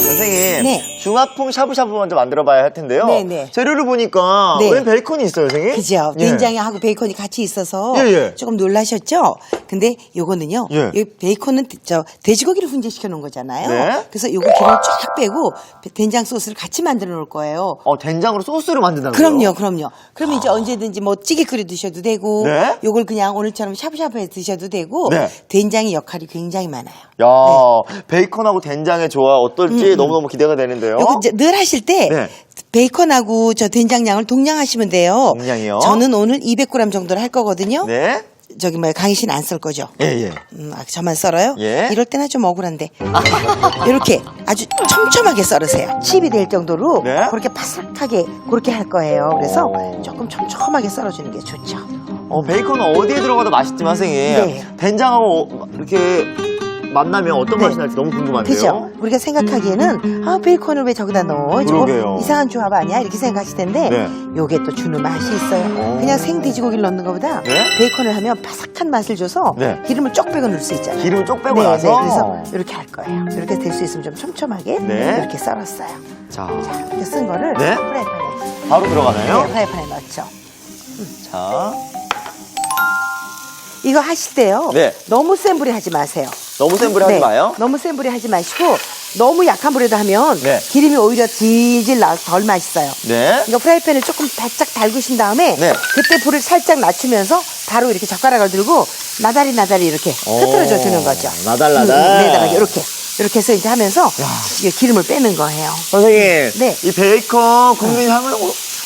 선생님, 네. 중화풍 샤브샤브 먼저 만들어봐야 할 텐데요. 네네. 재료를 보니까 네. 왜 베이컨이 있어요, 선생님? 그죠. 예. 된장하고 베이컨이 같이 있어서 예, 예. 조금 놀라셨죠? 근데 요거는요. 예. 이 베이컨은 돼지고기를 훈제시켜 놓은 거잖아요. 네. 그래서 요거 기름을 쫙 빼고 된장 소스를 같이 만들어 놓을 거예요. 된장으로 소스를 만든다고요? 그럼요. 그러면 이제 언제든지 뭐 찌개 끓여 드셔도 되고, 네. 요걸 그냥 오늘처럼 샤브샤브해 드셔도 되고, 네. 된장의 역할이 굉장히 많아요. 야, 베이컨하고 된장의 조화 어떨지 너무너무 기대가 되는데요. 요거 이제 늘 하실 때 네. 베이컨하고 저 된장량을 동량하시면 돼요. 동량이요? 저는 오늘 200g 정도를 할 거거든요. 네. 저기 강희 씨는 안 썰 거죠? 예. 저만 썰어요? 예. 이럴 때는 좀 억울한데. 이렇게 아주 촘촘하게 썰으세요. 칩이 될 정도로 네. 그렇게 바삭하게 그렇게 할 거예요. 그래서 조금 촘촘하게 썰어주는 게 좋죠. 베이컨은 어디에 들어가도 맛있지만, 선생님. 네. 된장하고 이렇게 만나면 어떤 네. 맛이 날지 너무 궁금한데요. 그죠? 우리가 생각하기에는 베이컨을 왜 저기다 넣어? 저거 그러게요. 이상한 조합 아니야? 이렇게 생각하실 텐데 네. 요게 또 주는 맛이 있어요. 그냥 생 돼지고기를 넣는 것보다 네? 베이컨을 하면 바삭한 맛을 줘서 네. 기름을 쪽 빼고 넣을 수 있잖아요. 기름을 쪽 빼고 네, 나서? 네, 그래서 이렇게 할 거예요. 이렇게 될 수 있으면 좀 촘촘하게 네. 이렇게 썰었어요. 자, 이렇게 쓴 거를 네? 프라이팬에 바로 들어가나요? 네, 프라이팬에 넣죠. 자, 이거 하실 때요. 네. 너무 센 불에 하지 마세요. 너무 센 불에 하지 마요. 너무 센 불에 하지 마시고 너무 약한 불에도 하면 네. 기름이 오히려 질질 나서 덜 맛있어요. 네. 이거 프라이팬을 조금 바짝 달구신 다음에 네. 그때 불을 살짝 낮추면서 바로 이렇게 젓가락을 들고 나다리 이렇게 흐트러져 주는 거죠. 나달나달. 이렇게 해서 이제 하면서 이게 기름을 빼는 거예요. 선생님, 네. 이 베이컨 굽는 향은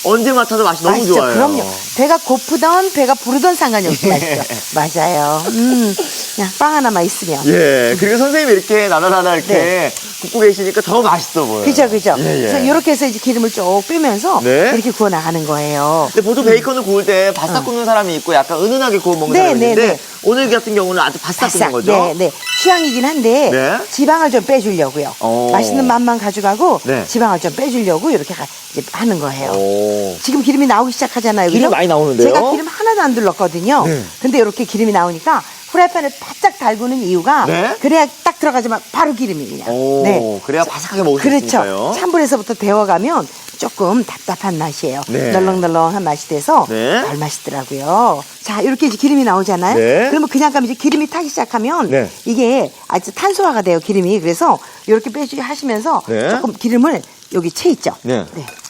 언제 맡아도 맛이 너무 맛있죠? 좋아요. 그럼요. 배가 고프던 배가 부르던 상관이 없이 맛있죠. 맞아요. 그냥 빵 하나만 있으면. 예, 그리고 선생님이 이렇게 나달나달 이렇게 네. 굽고 계시니까 더 맛있어 보여요. 그죠. 예. 그래서 이렇게 해서 이제 기름을 쭉 빼면서 네. 이렇게 구워 나가는 거예요. 근데 보통 베이컨을 구울 때 바싹 굽는 사람이 있고 약간 은은하게 구워 먹는 네, 사람이 있는데 네. 오늘 같은 경우는 아주 바싹 굽는 거죠? 네. 취향이긴 한데 네. 지방을 좀 빼주려고요. 오. 맛있는 맛만 가져가고 네. 지방을 지방을 좀 빼주려고 이렇게 이제 하는 거예요. 오. 지금 기름이 나오기 시작하잖아요. 기름 그죠? 많이 나오는데요? 제가 기름 하나도 안 둘렀거든요. 네. 근데 이렇게 기름이 나오니까 프라이팬을 바짝 달구는 이유가 네. 그래야 딱 들어가지만 바로 기름이 그냥. 오, 네. 그래야 바삭하게 먹을 수 그렇죠. 있으니까요. 찬불에서부터 데워가면 조금 답답한 맛이에요. 네. 널렁널렁한 맛이 돼서 네. 덜 맛있더라고요. 자, 이렇게 이제 기름이 나오잖아요. 네. 그러면 그냥 가면 이제 기름이 타기 시작하면 네. 이게 아주 탄소화가 돼요, 기름이. 그래서 이렇게 빼주기 하시면서 네. 조금 기름을 여기 채 있죠. 네.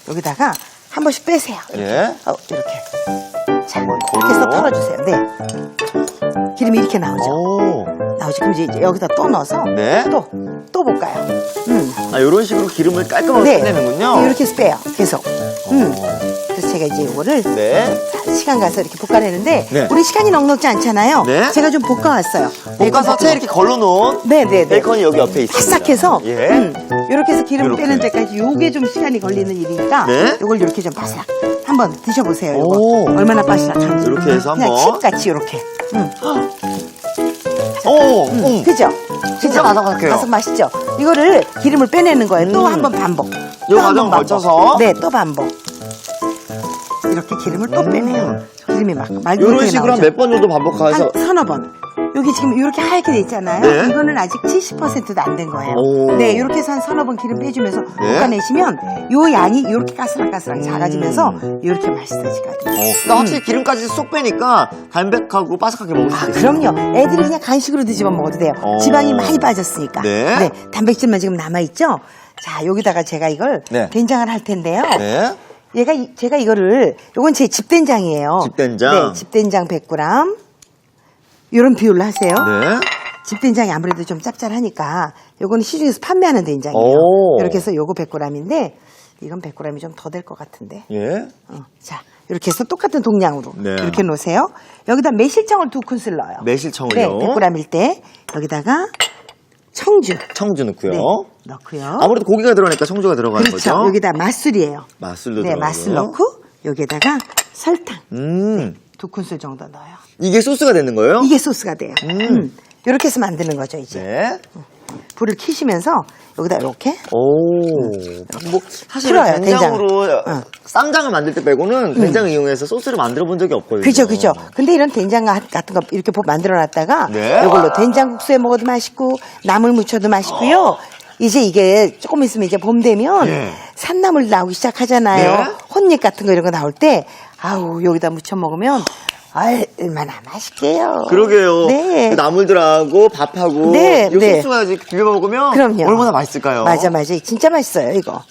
여기다가 한 번씩 빼세요. 예. 이렇게. 자, 한번 이렇게 해서 고루. 털어주세요. 네. 기름이 이렇게 나오죠. 오. 나오죠. 그럼 이제 여기다 또 넣어서 네. 또 볶아요. 이런 식으로 기름을 깔끔하게 빼내는군요. 이렇게 해서 빼요. 계속. 그래서 제가 이제 이거를 네. 시간 가서 이렇게 볶아내는데 네. 우리 시간이 넉넉지 않잖아요. 네. 제가 좀 볶아왔어요. 볶아서 채 이렇게 걸러놓은 네. 베이컨이 여기 옆에 있습니다. 바삭해서 예. 이렇게 해서 기름 요렇게. 빼는 데까지 요게 좀 시간이 걸리는 일이니까 네. 요걸 이렇게 좀 바삭 한번 드셔보세요. 오. 요거 얼마나 바삭한지. 이렇게 해서 그냥 한번. 칩같이 이렇게. 그죠? 그죠? 진짜 바삭바삭해요. 바삭 맛있죠? 이거를 기름을 빼내는 거예요. 또 한 번 반복. 요 또 한 과정을 번 반복. 거쳐서? 네, 또 반복. 이렇게 기름을 또 빼내요. 기름이 막 이런 식으로 한 몇 번 정도 반복해서 한 서너 번. 여기 지금 이렇게 하얗게 돼 있잖아요. 네. 이거는 아직 70%도 안 된 거예요. 오. 네, 이렇게 해서 한 서너 번 기름 빼주면서 네. 볶아내시면 요 양이 이렇게 가스락가스락 작아지면서 이렇게 맛있어지거든요. 그러니까 확실히 기름까지 쏙 빼니까 담백하고 바삭하게 먹을 수 있어요. 그럼요. 애들이 그냥 간식으로 드시면 먹어도 돼요. 지방이 많이 빠졌으니까. 네. 단백질만 지금 남아있죠? 자, 여기다가 제가 이걸 네. 된장을 할 텐데요. 네. 제가 이거를, 요건 제 집된장이에요. 집된장? 네, 집된장 100g. 요런 비율로 하세요. 네. 집된장이 아무래도 좀 짭짤하니까 요거는 시중에서 판매하는 된장이에요. 오. 이렇게 해서 요거 100g인데 이건 100g이 좀 더 될 것 같은데. 예. 자, 이렇게 해서 똑같은 동량으로 네. 이렇게 놓으세요. 여기다 매실청을 2큰술 넣어요. 매실청을요? 네, 100g일 때 여기다가 청주 청주 넣고요. 네, 넣고요. 아무래도 고기가 들어가니까 청주가 들어가는 그렇죠. 거죠? 여기다 맛술이에요. 맛술도 네, 들어가고요. 맛술 넣고 여기에다가 설탕 2큰술 정도 넣어요. 이게 소스가 되는 거예요? 이게 소스가 돼요. 이렇게 해서 만드는 거죠, 이제. 네. 불을 켜시면서 여기다 이렇게 뭐 사실 풀어요, 된장으로 된장. 쌈장을 만들 때 빼고는 된장을 이용해서 소스를 만들어 본 적이 없거든요. 그죠. 근데 이런 된장 같은 거 이렇게 만들어 놨다가 네. 이걸로 된장국수에 먹어도 맛있고 나물 무쳐도 맛있고요. 이제 이게 조금 있으면 이제 봄 되면 네. 산나물 나오기 시작하잖아요. 네. 혼잎 같은 거 이런 거 나올 때 아우 여기다 무쳐 먹으면 얼마나 맛있게요. 그러게요. 네. 그 나물들하고 밥하고 네, 이 네. 소스가 이제 비벼 먹으면 그럼요. 얼마나 맛있을까요? 맞아. 진짜 맛있어요, 이거.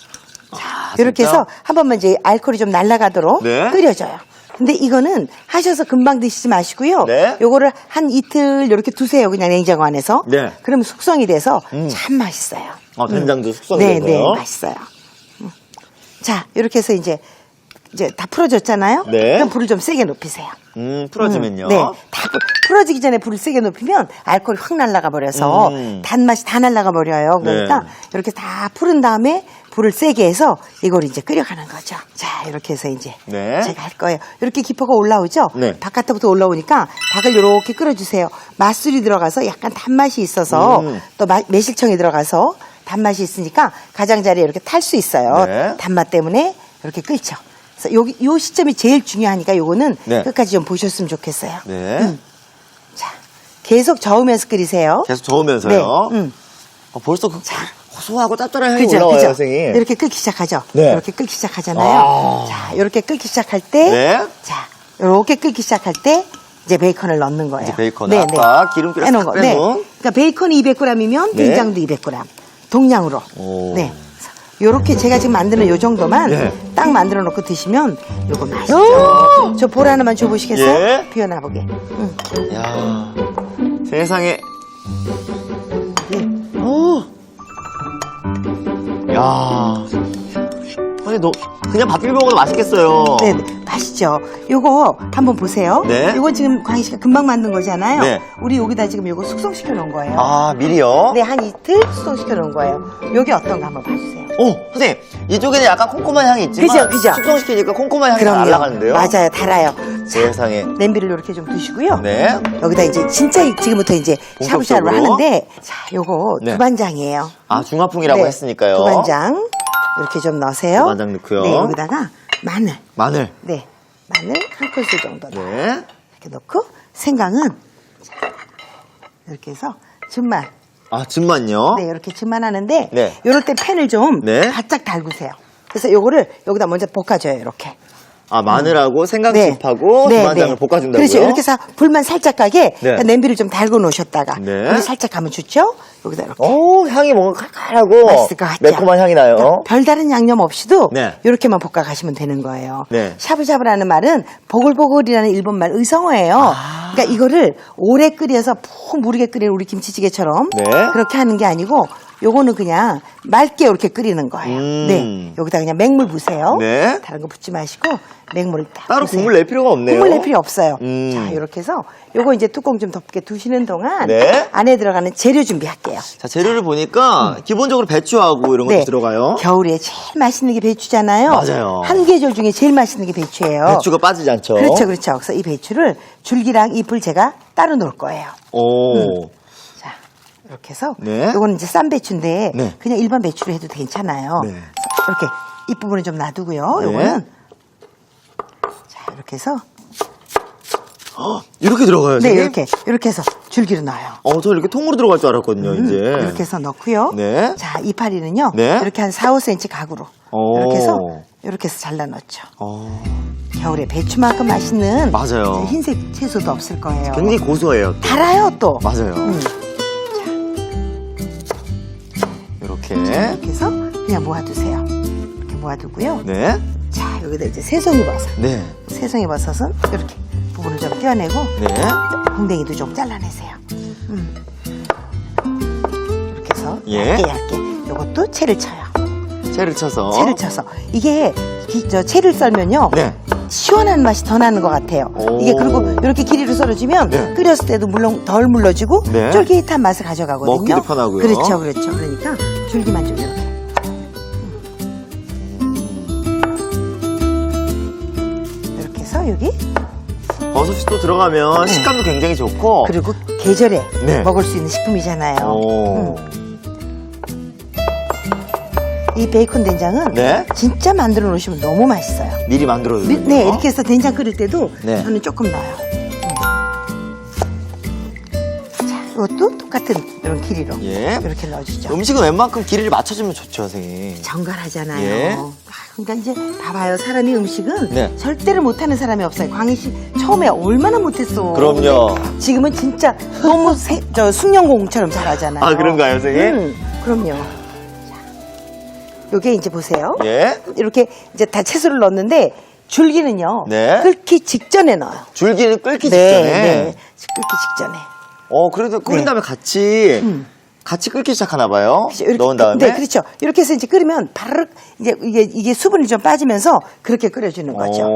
이렇게 진짜? 해서 한 번만 이제 알코올이 좀 날아가도록 네. 끓여줘요. 근데 이거는 하셔서 금방 드시지 마시고요. 네. 요거를 한 이틀 이렇게 두세요. 그냥 냉장고 안에서. 네. 그러면 숙성이 돼서 참 맛있어요. 된장도 숙성이 네, 되고요. 네, 맛있어요. 자, 이렇게 해서 이제 다 풀어졌잖아요. 네. 그럼 불을 좀 세게 높이세요. 풀어지면요. 네. 다 풀어지기 전에 불을 세게 높이면 알코올이 확 날아가 버려서 단맛이 다 날아가 버려요. 그러니까 네. 이렇게 다 풀은 다음에 불을 세게 해서 이걸 이제 끓여가는 거죠. 자, 이렇게 해서 이제 네. 제가 할 거예요. 이렇게 기포가 올라오죠? 네. 바깥부터 올라오니까 닭을 이렇게 끓여주세요. 맛술이 들어가서 약간 단맛이 있어서 또 매실청이 들어가서 단맛이 있으니까 가장자리에 이렇게 탈 수 있어요. 네. 단맛 때문에 이렇게 끓죠. 그래서 요 시점이 제일 중요하니까 요거는 네. 끝까지 좀 보셨으면 좋겠어요. 네. 자, 계속 저으면서 끓이세요. 계속 저으면서요. 네. 벌써 그 고소하고 짭짤한 향이 그죠, 올라와요, 그죠. 선생님. 이렇게 끓기 시작하죠. 네. 이렇게 끓기 시작하잖아요. 자, 이렇게 끓기 시작할 때, 네. 자, 이렇게 끓기 시작할 때 이제 베이컨을 넣는 거예요. 이제 베이컨을 아까 기름기를 빼놓은 싹 거. 네. 빼놓은. 그러니까 베이컨이 200g이면 네. 된장도 200g. 동량으로. 오. 네. 요렇게 제가 지금 만드는 요 정도만 네. 딱 만들어 놓고 드시면 요거 맛있죠. 저 볼 하나만 줘보시겠어요? 예. 비워놔보게. 야 세상에. 네. 오. 야. 아니, 너 그냥 밥 비벼 먹어도 맛있겠어요. 네, 맛있죠. 요거 한번 보세요. 네. 요거 지금 광희 씨가 금방 만든 거잖아요. 네. 우리 여기다 지금 요거 숙성시켜 놓은 거예요. 아, 미리요? 네, 한 이틀 숙성시켜 놓은 거예요. 요게 어떤가 한번 봐주세요. 선생님, 이쪽에는 약간 콩고만 향이 있지만 그죠. 숙성시키니까 콩고만 향이 다 날아가는데요? 맞아요, 달아요. 세상에. 냄비를 이렇게 좀 두시고요. 네. 여기다 이제 진짜 지금부터 이제 샤브샤브를 본격적으로? 하는데, 자, 요거 네. 두반장이에요. 아, 중화풍이라고 했으니까요. 두반장 이렇게 좀 넣으세요. 두반장 넣고요. 네, 여기다가 마늘. 마늘. 네, 마늘 한 큰술 정도 넣어요. 네. 이렇게 넣고 생강은 자, 이렇게 해서 즙만. 아, 즙만요? 네, 이렇게 즙만 하는데 네. 요럴 때 팬을 좀 네. 바짝 달구세요. 그래서 요거를 여기다 먼저 볶아줘요. 이렇게. 아, 마늘하고 생강즙하고 두반장을 볶아준다고요? 그렇죠. 이렇게 해서 불만 살짝 가게 네. 냄비를 좀 달고 놓으셨다가 네. 불이 살짝 가면 좋죠. 여기다 이렇게. 향이 뭔가 칼칼하고 맛있을 것 같죠? 매콤한 향이 나요. 그러니까 별다른 양념 없이도 네. 이렇게만 볶아 가시면 되는 거예요. 네. 샤브샤브라는 말은 보글보글이라는 일본말 의성어예요. 아. 그러니까 이거를 오래 끓여서 푹 무르게 끓이는 우리 김치찌개처럼 네. 그렇게 하는 게 아니고 요거는 그냥 맑게 이렇게 끓이는 거예요. 네. 여기다 그냥 맹물 부세요. 네. 다른 거 붓지 마시고 맹물을 딱 따로 부세요. 국물 낼 필요가 없네요. 국물 낼 필요 없어요. 음. 자, 이렇게 해서 요거 이제 뚜껑 좀 덮게 두시는 동안 네. 안에 들어가는 재료 준비할게요. 자, 재료를 보니까 기본적으로 배추하고 이런 것도 들어가요. 겨울에 제일 맛있는 게 배추잖아요. 맞아요. 한 계절 중에 제일 맛있는 게 배추예요. 배추가 빠지지 않죠? 그렇죠. 그래서 이 배추를 줄기랑 잎을 제가 따로 놓을 거예요. 오. 자, 이렇게 해서 네. 이거는 이제 쌈 배추인데 네. 그냥 일반 배추로 해도 괜찮아요. 네. 이렇게 잎 부분을 좀 놔두고요. 네. 요거는 자, 이렇게 해서 이렇게 들어가요, 네, 선생님? 이렇게 해서 줄기로 넣어요. 저 이렇게 통으로 들어갈 줄 알았거든요, 이제. 이렇게 해서 넣고요. 네. 자, 이파리는요. 네. 이렇게 한 4, 5cm 각으로 오. 이렇게 해서 잘라 넣죠. 어, 겨울에 배추만큼 맛있는 맞아요. 흰색 채소도 없을 거예요. 굉장히 고소해요. 달아요 또. 맞아요. 이렇게. 이렇게 해서 그냥 모아두세요. 이렇게 모아두고요. 네. 자, 여기다 이제 새송이 버섯. 네. 새송이 버섯은 이렇게 부분을 좀 떼어내고 네. 공댕이도 좀 잘라내세요. 이렇게 해서 예. 얇게 이것도 채를 쳐요. 채를 쳐서. 채를 쳐서 이게 채를 썰면요. 네. 시원한 맛이 더 나는 것 같아요. 오. 이게 그리고 이렇게 길이로 썰어주면 네. 끓였을 때도 물론 덜 물러지고 네. 쫄깃한 맛을 가져가거든요. 먹기도 편하고요. 그렇죠. 그러니까 줄기만 좀 이렇게. 이렇게 해서 여기 버섯이 또 들어가면 식감도 굉장히 좋고. 그리고 계절에 네. 먹을 수 있는 식품이잖아요. 오. 이 베이컨 된장은 네. 진짜 만들어 놓으시면 너무 맛있어요. 미리 만들어두는 네, 이렇게 해서 된장 끓일 때도 네. 저는 조금 넣어요. 자, 이것도 똑같은 같은 이런 길이로 예. 이렇게 넣어주죠. 음식은 웬만큼 길이를 맞춰주면 좋죠, 선생님. 정갈하잖아요. 예. 그러니까 이제 봐봐요. 사람이 음식은 네. 절대로 못하는 사람이 없어요. 광희 씨 처음에 얼마나 못했어. 그럼요. 지금은 진짜 너무 숙련공처럼 잘하잖아요. 아, 그런가요, 선생님? 그럼요. 자, 요게 이제 보세요. 예. 이렇게 이제 다 채소를 넣었는데 줄기는요. 네. 끓기 직전에 넣어요. 줄기는 끓기 네, 직전에. 네. 끓기 직전에. 그래도 끓인 네. 다음에 같이 끓기 시작하나 봐요. 그렇죠. 이렇게, 넣은 다음에. 네, 그렇죠. 이렇게 해서 이제 끓이면 바로 이제 이게 수분이 좀 빠지면서 그렇게 끓여주는 거죠.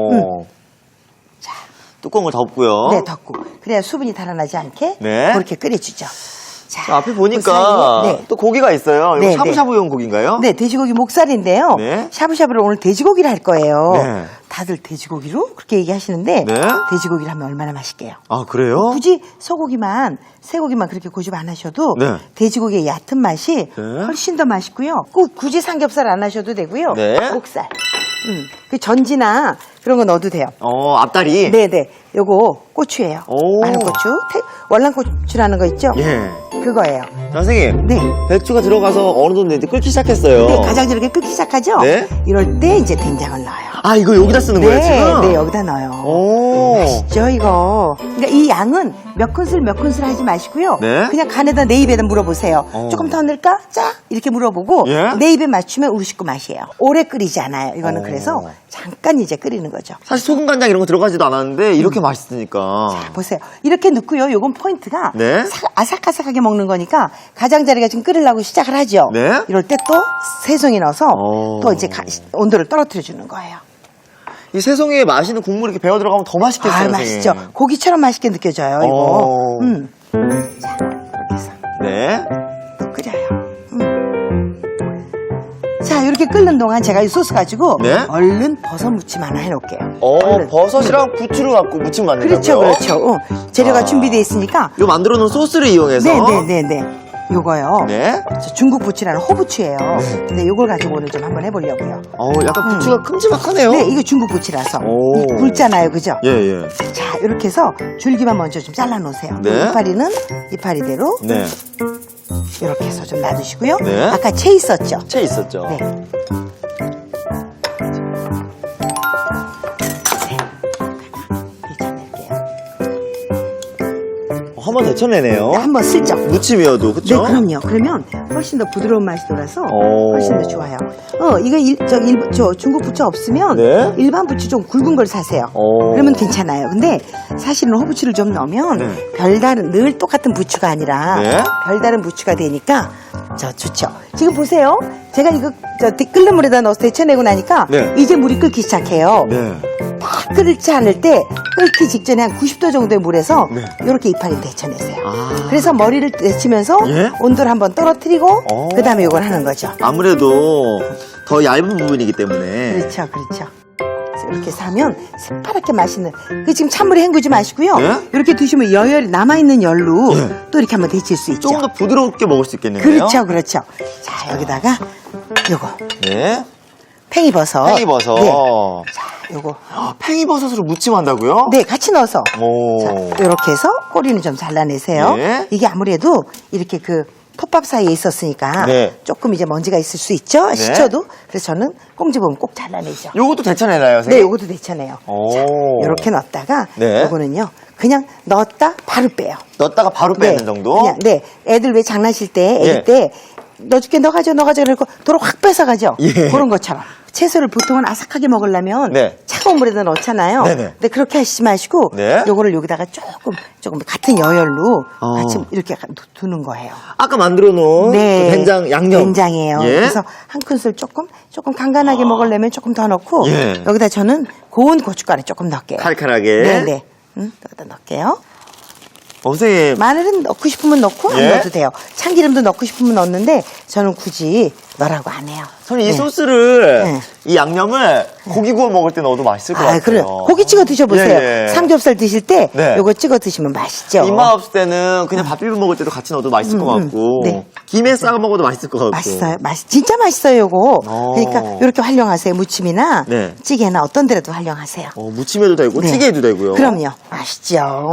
뚜껑을 덮고요. 네, 덮고. 그래야 수분이 달아나지 않게 네. 그렇게 끓여주죠. 자, 앞에 그 보니까 사이에, 네. 또 고기가 있어요. 이거 네, 샤브샤브용 고기인가요? 네, 돼지고기 목살인데요. 네. 샤브샤브를 오늘 돼지고기를 할 거예요. 네. 다들 돼지고기로 그렇게 얘기하시는데 네. 돼지고기를 하면 얼마나 맛있게요. 아, 그래요? 굳이 소고기만, 쇠고기만 그렇게 고집 안 하셔도 네. 돼지고기의 얕은 맛이 네. 훨씬 더 맛있고요. 꼭 굳이 삼겹살 안 하셔도 되고요. 네. 목살. 그 전지나 그런 거 넣어도 돼요. 앞다리. 네네. 요거 고추예요. 오. 마늘 고추. 월남고추라는 거 있죠? 예. 그거예요. 선생님. 네. 배추가 들어가서 어느 정도 이제 끓기 시작했어요. 네, 가장자리 이렇게 끓기 시작하죠? 네. 이럴 때 이제 된장을 넣어요. 아, 이거 여기다 쓰는 거예요, 지금? 네, 여기다 넣어요. 오. 맛있죠, 이거. 그러니까 이 양은 몇 큰술 하지 마시고요. 네. 그냥 간에다 내 입에다 물어보세요. 어. 조금 더 넣을까? 짜? 이렇게 물어보고 예? 내 입에 맞추면 우리 식구 맛이에요. 오래 끓이지 않아요. 이거는 어. 그래서 잠깐 이제 끓이는 거죠. 사실 소금 간장 이런 거 들어가지도 않았는데 이렇게 맛있으니까. 보세요. 이렇게 넣고요. 요건 포인트가 네. 아삭아삭하게 먹는 거니까 가장자리가 지금 끓이려고 시작을 하죠. 네. 이럴 때 또 새송이 넣어서 오. 또 이제 온도를 떨어뜨려 주는 거예요. 이 새송이에 맛있는 국물이 이렇게 배어 들어가면 더 맛있겠어요. 아, 선생님. 맛있죠. 고기처럼 맛있게 느껴져요, 이거. 오. 자, 이렇게 해서 네. 또 끓여요. 자, 이렇게 끓는 동안 제가 이 소스 가지고 네. 얼른 버섯 무침 하나 해놓을게요. 얼른. 버섯이랑 부추를 갖고 무침 그렇죠, 만든다고요? 그렇죠. 재료가 아. 준비되어 있으니까. 이거 만들어 놓은 소스를 이용해서. 네네네네. 요거요. 네. 저 중국 부추라는 호부추예요. 네. 근데 요걸 가지고 오늘 좀 한번 해보려고요. 약간 부추가 큼지막하네요. 네, 이거 중국 부추라서. 오. 굵잖아요, 그죠? 예, 예. 자, 이렇게 해서 줄기만 먼저 좀 잘라놓으세요. 네. 이파리는 이파리대로 네. 이렇게 해서 좀 놔두시고요. 네. 아까 채 있었죠? 채 있었죠. 네. 데쳐낼게요. 한번 데쳐내네요. 한번 슬쩍. 무침이어도, 네, 그쵸? 그럼요. 그러면 훨씬 더 부드러운 맛이 돌아서 오. 훨씬 더 좋아요. 이거 저 중국 부추 없으면 네. 일반 부추 좀 굵은 걸 사세요. 오. 그러면 괜찮아요. 근데 사실은 호부추를 좀 넣으면 네. 별다른 늘 똑같은 부추가 아니라 네. 별다른 부추가 되니까 좋죠. 지금 보세요. 제가 이거 끓는 물에다 넣어서 데쳐내고 나니까 네. 이제 물이 끓기 시작해요. 네. 다 끓지 않을 때 끓기 직전에 한 90도 정도의 물에서 네. 이렇게 이파리 데쳐내세요. 아. 그래서 머리를 데치면서 예? 온도를 한번 떨어뜨리고 오. 그 다음에 이걸 하는 거죠. 아무래도 더 얇은 부분이기 때문에. 그렇죠. 그래서 이렇게 해서 하면 새파랗게 맛있는. 그 지금 찬물에 헹구지 마시고요. 예? 이렇게 드시면 여열이 남아있는 열로 예. 또 이렇게 한번 데칠 수 있죠. 조금 더 부드럽게 먹을 수 있겠네요. 그렇죠. 자, 여기다가 요거 네. 팽이버섯. 팽이버섯. 네. 자, 요거. 팽이버섯으로 무침한다고요? 네, 같이 넣어서. 오. 자, 이렇게 해서 꼬리는 좀 잘라내세요. 네. 이게 아무래도 이렇게 그 톱밥 사이에 있었으니까 네. 조금 이제 먼지가 있을 수 있죠. 식혀도. 그래서 저는 꽁지 보면 꼭 잘라내죠. 요것도 데쳐내나요, 네, 선생님? 요것도 데쳐내요. 오. 이렇게 넣었다가 네. 요거는요. 그냥 넣었다 바로 빼요. 넣었다가 바로 빼는 정도? 그냥, 네. 애들 왜 장난칠 때, 애기 예. 때 넣어줄게, 넣어가죠. 그러고 도로 확 뺏어가죠. 예. 그런 것처럼. 채소를 보통은 아삭하게 먹으려면 네. 차가운 물에다 넣잖아요. 네네. 근데 그렇게 하시지 마시고 네. 요거를 여기다가 조금 같은 여열로 어. 같이 이렇게 두는 거예요. 아까 만들어 놓은 그 된장 양념. 된장이에요. 예. 그래서 한 큰술 조금 간간하게 먹으려면 조금 더 넣고 예. 여기다 저는 고운 고춧가루 조금 넣을게요. 칼칼하게. 네네. 여기다 넣을게요. 선생님. 마늘은 넣고 싶으면 넣고 안 예. 넣어도 돼요. 참기름도 넣고 싶으면 넣는데 저는 굳이 넣으라고 안 해요. 저는 이 네. 소스를 네. 이 양념을 고기 구워 먹을 때 넣어도 맛있을 것 같아요. 그래요. 고기 찍어 드셔보세요. 예, 예. 삼겹살 드실 때 네. 요거 찍어 드시면 맛있죠. 입맛 없을 때는 그냥 밥 비벼 먹을 때도 같이 넣어도 맛있을 것 같고 네. 김에 싸 먹어도 맛있을 것 같고. 맛있어요. 진짜 맛있어요, 요거. 그러니까 이렇게 활용하세요. 무침이나 네. 찌개나 어떤 데라도 활용하세요. 무침에도 되고 네. 찌개에도 되고요. 그럼요. 맛있죠.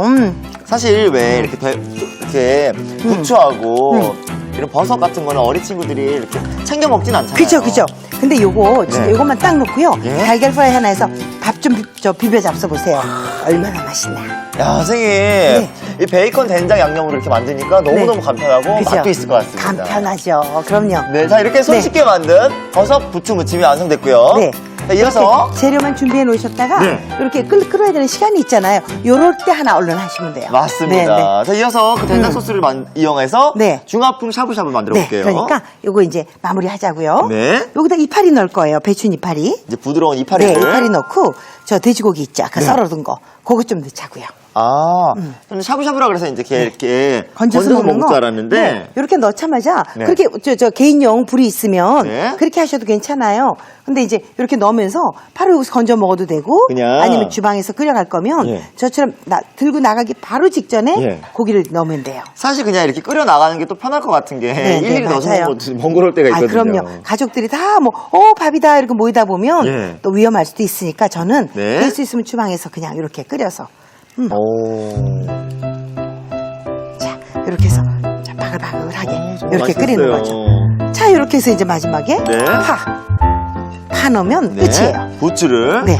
사실 왜 이렇게 부추하고 이런 버섯 같은 거는 어린 친구들이 이렇게 챙겨 먹진 않잖아요. 그죠, 그죠. 근데 요거 진짜 네. 요것만 딱 넣고요. 예? 달걀 프라이 하나 해서 밥 좀 비벼 잡숴 보세요. 얼마나 맛있나. 야, 선생님. 이 베이컨 된장 양념으로 이렇게 만드니까 너무너무 간편하고 그죠? 맛도 있을 것 같습니다. 간편하죠. 그럼요. 네, 자, 이렇게 손쉽게 만든 버섯 부추 무침이 완성됐고요. 네. 자, 이어서 이렇게 재료만 준비해 놓으셨다가 네. 이렇게 끓여야 되는 시간이 있잖아요. 요럴 때 하나 얼른 하시면 돼요. 맞습니다. 네, 네. 자, 이어서 그 된장 소스를 이용해서 네. 중화풍 샤브샤브 만들어 네, 볼게요. 그러니까 요거 이제 마무리 하자고요. 네. 여기다 이파리 넣을 거예요. 배추 이파리. 이제 부드러운 이파리를. 네, 이파리 넣고 저 돼지고기 있죠. 아까 네. 썰어둔 거. 그거 좀 넣자고요. 저는 샤브샤브라 그래서 이제 이렇게 건져서 먹을 먹는 거. 줄 알았는데. 네, 이렇게 넣자마자 네. 그렇게 저 개인용 불이 있으면 네. 그렇게 하셔도 괜찮아요. 근데 이제 이렇게 넣으면서 바로 여기서 건져 먹어도 되고 그냥. 아니면 주방에서 끓여갈 거면 예. 저처럼 들고 나가기 바로 직전에 예. 고기를 넣으면 돼요. 사실 그냥 이렇게 끓여 나가는 게 또 편할 것 같은 게 네, 일일이 네, 넣어서 맞아요. 먹으면 번거로울 때가 있거든요. 그럼요. 가족들이 다 밥이다 이렇게 모이다 보면 예. 또 위험할 수도 있으니까 저는 네. 될 수 있으면 주방에서 그냥 이렇게 끓여서 오. 자 이렇게 해서 자, 바글바글하게 정말 이렇게 끓이는 거죠. 맛있었어요. 자 이렇게 해서 이제 마지막에 네. 파 넣으면 네. 끝이에요. 부추를. 네,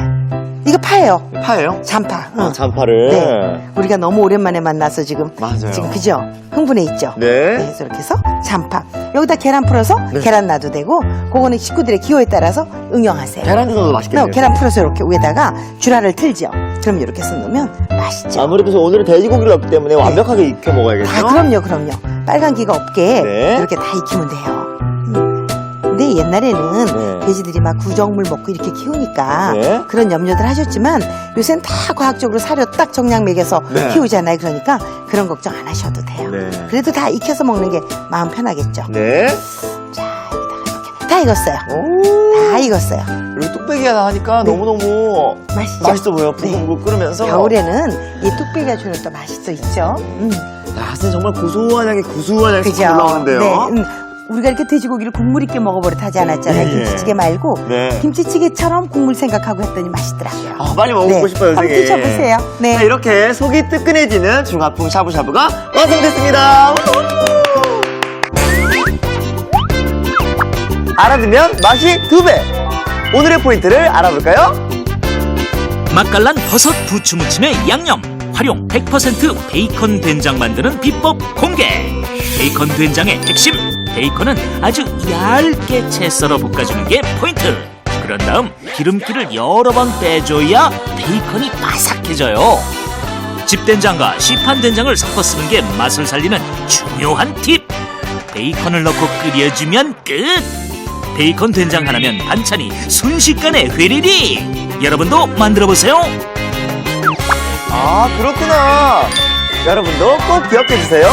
이거 파예요. 파예요? 잔파. 잔파를. 네. 우리가 너무 오랜만에 만나서 지금 맞아요. 지금 그죠? 흥분해 있죠. 네. 그래서 이렇게 해서 잔파. 여기다 계란 풀어서 계란 놔도 되고, 그거는 식구들의 기호에 따라서 응용하세요. 계란도 넣어도 맛있겠네요. 계란 풀어서 이렇게 위에다가 주라를 틀죠. 그럼 이렇게 해서 넣으면 맛있죠. 아무래도 오늘은 돼지고기를 넣기 때문에 완벽하게 익혀 먹어야겠죠? 다 그럼요. 빨간기가 없게 네. 이렇게 다 익히면 돼요. 근데 옛날에는 네. 돼지들이 막 구정물 먹고 이렇게 키우니까 네. 그런 염려들 하셨지만 요새는 다 과학적으로 사료 딱 정량 먹여서 네. 키우잖아요. 그러니까 그런 걱정 안 하셔도 돼요. 네. 그래도 다 익혀서 먹는 게 마음 편하겠죠. 네. 자, 여기다가 이렇게 다 익었어요. 오. 다 익었어요. 그리고 뚝배기 하나 하니까 네. 너무너무 맛있죠? 맛있어 보여요. 부글부글 끓으면서. 겨울에는 이 뚝배기가 주는 또 맛이 또 있죠. 야, 선생님 정말 고소한 향이 그죠? 올라오는데요. 네, 우리가 이렇게 돼지고기를 국물 있게 먹어버릇 하지 않았잖아요. 네. 김치찌개 말고 네. 김치찌개처럼 국물 생각하고 했더니 맛있더라고요. 아, 빨리 먹고 싶어요, 한번 선생님. 드셔보세요. 네. 자, 이렇게 속이 뜨끈해지는 중화풍 샤브샤브가 완성됐습니다. 알아두면 맛이 2배. 오늘의 포인트를 알아볼까요? 맛깔난 버섯 부추 무침의 양념 활용 100% 베이컨 된장 만드는 비법 공개. 베이컨 된장의 핵심, 베이컨은 아주 얇게 채 썰어 볶아주는 게 포인트. 그런 다음 기름기를 여러 번 빼줘야 베이컨이 바삭해져요. 집된장과 시판 된장을 섞어 쓰는 게 맛을 살리는 중요한 팁. 베이컨을 넣고 끓여주면 끝. 베이컨 된장 하나면 반찬이 순식간에 회리리. 여러분도 만들어보세요. 아, 그렇구나. 여러분도 꼭 기억해주세요.